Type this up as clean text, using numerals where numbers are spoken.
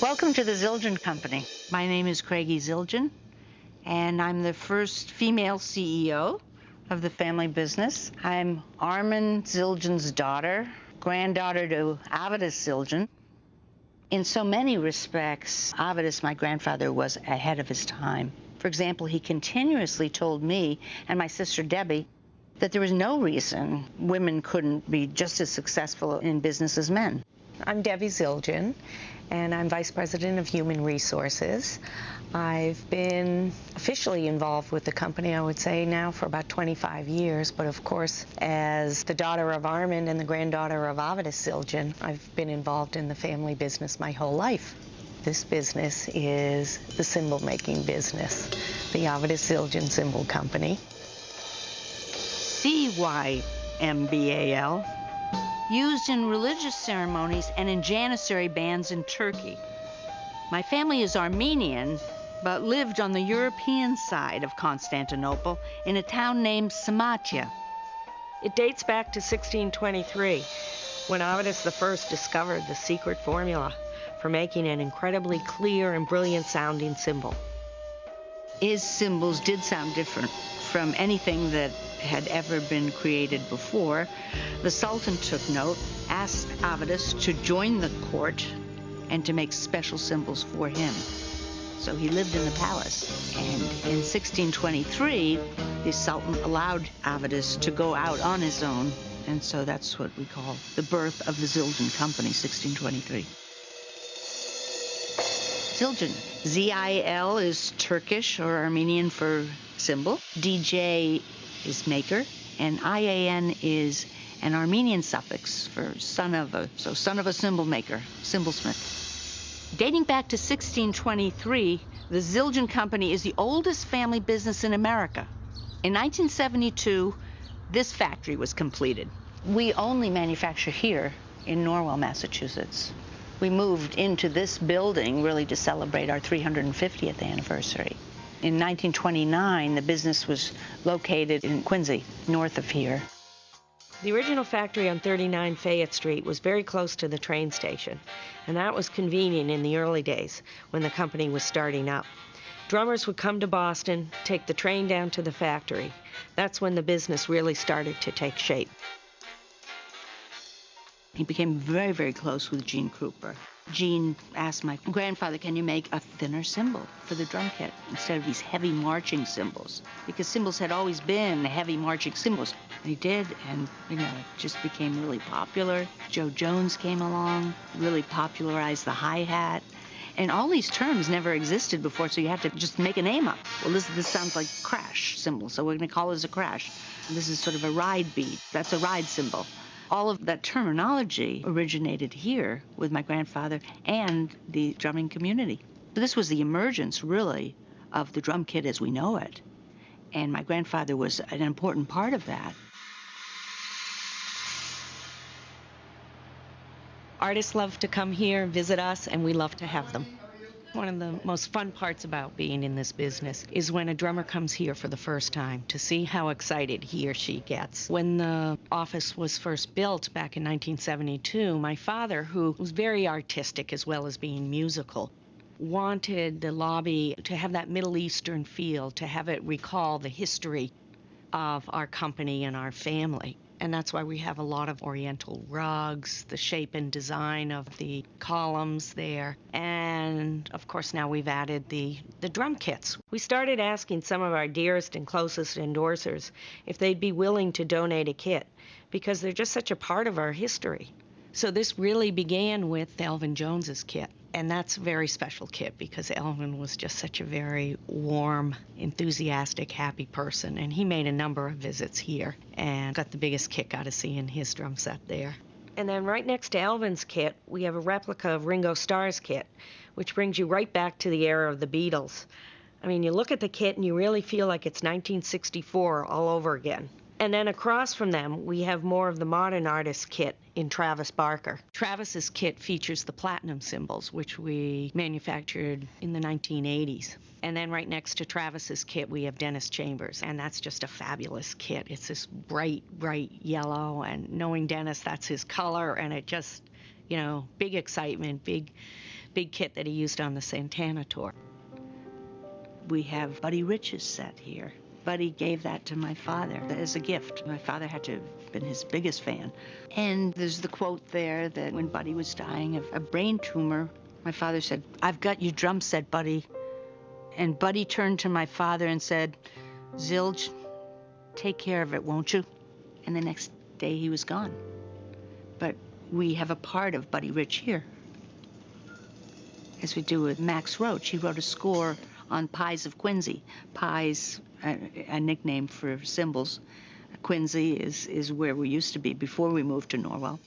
Welcome to the Zildjian Company. My name is Cragie Zildjian, and I'm the first female CEO of the family business. I'm Armin Zildjian's daughter, granddaughter to Avidus Zildjian. In so many respects, Avidus, my grandfather, was ahead of his time. For example, he continuously told me and my sister Debbie that there was no reason women couldn't be just as successful in business as men. I'm Debbie Zildjian, and I'm Vice President of Human Resources. I've been officially involved with the company, I would say, now for about 25 years, but of course, as the daughter of Armin and the granddaughter of Avidus Zildjian, I've been involved in the family business my whole life. This business is the symbol-making business, the Avidus Zildjian Symbol Company. CYMBAL, used in religious ceremonies and in Janissary bands in Turkey. My family is Armenian, but lived on the European side of Constantinople in a town named Samatia. It dates back to 1623, when Avidus I discovered the secret formula for making an incredibly clear and brilliant sounding symbol. His symbols did sound different from anything that had ever been created before. The Sultan took note, asked Avidus to join the court and to make special symbols for him. So he lived in the palace, and in 1623, the Sultan allowed Avidus to go out on his own, and so that's what we call the birth of the Zildjian Company, 1623. Zildjian. Z-I-L is Turkish or Armenian for symbol. DJ is maker, and I-A-N is an Armenian suffix for son of a symbol maker, symbolsmith. Dating back to 1623, the Zildjian Company is the oldest family business in America. In 1972, this factory was completed. We only manufacture here in Norwell, Massachusetts. We moved into this building really to celebrate our 350th anniversary. In 1929, the business was located in Quincy, north of here. The original factory on 39 Fayette Street was very close to the train station, and that was convenient in the early days when the company was starting up. Drummers would come to Boston, take the train down to the factory. That's when the business really started to take shape. He became very, very close with Gene Krupa. Gene asked my grandfather, can you make a thinner symbol for the drum kit instead of these heavy marching cymbals? Because cymbals had always been heavy marching cymbals. And he did, and it just became really popular. Joe Jones came along, really popularized the hi-hat. And all these terms never existed before, so you had to just make a name up. Well, this sounds like crash cymbal, so we're going to call this a crash. And this is sort of a ride beat. That's a ride cymbal. All of that terminology originated here with my grandfather and the drumming community. So this was the emergence, really, of the drum kit as we know it. And my grandfather was an important part of that. Artists love to come here and visit us, and we love to have them. One of the most fun parts about being in this business is when a drummer comes here for the first time, to see how excited he or she gets. When the office was first built back in 1972, my father, who was very artistic as well as being musical, wanted the lobby to have that Middle Eastern feel, to have it recall the history of our company and our family. And that's why we have a lot of oriental rugs, the shape and design of the columns there. And of course now we've added the drum kits. We started asking some of our dearest and closest endorsers if they'd be willing to donate a kit, because they're just such a part of our history. So this really began with Elvin Jones's kit. And that's a very special kit because Elvin was just such a very warm, enthusiastic, happy person. And he made a number of visits here and got the biggest kick out of seeing his drum set there. And then right next to Elvin's kit, we have a replica of Ringo Starr's kit, which brings you right back to the era of the Beatles. I mean, you look at the kit and you really feel like it's 1964 all over again. And then across from them, we have more of the modern artist kit in Travis Barker. Travis's kit features the platinum symbols, which we manufactured in the 1980s. And then right next to Travis's kit, we have Dennis Chambers, and that's just a fabulous kit. It's this bright, bright yellow, and knowing Dennis, that's his color, and it just, big excitement, big big kit that he used on the Santana tour. We have Buddy Rich's set here. Buddy gave that to my father as a gift. My father had to have been his biggest fan. And there's the quote there that when Buddy was dying of a brain tumor, my father said, "I've got your drum set, Buddy." And Buddy turned to my father and said, "Zildj, take care of it, won't you?" And the next day he was gone. But we have a part of Buddy Rich here, as we do with Max Roach. He wrote a score on pies of Quincy. Pies, a nickname for cymbals. Quincy is where we used to be before we moved to Norwell.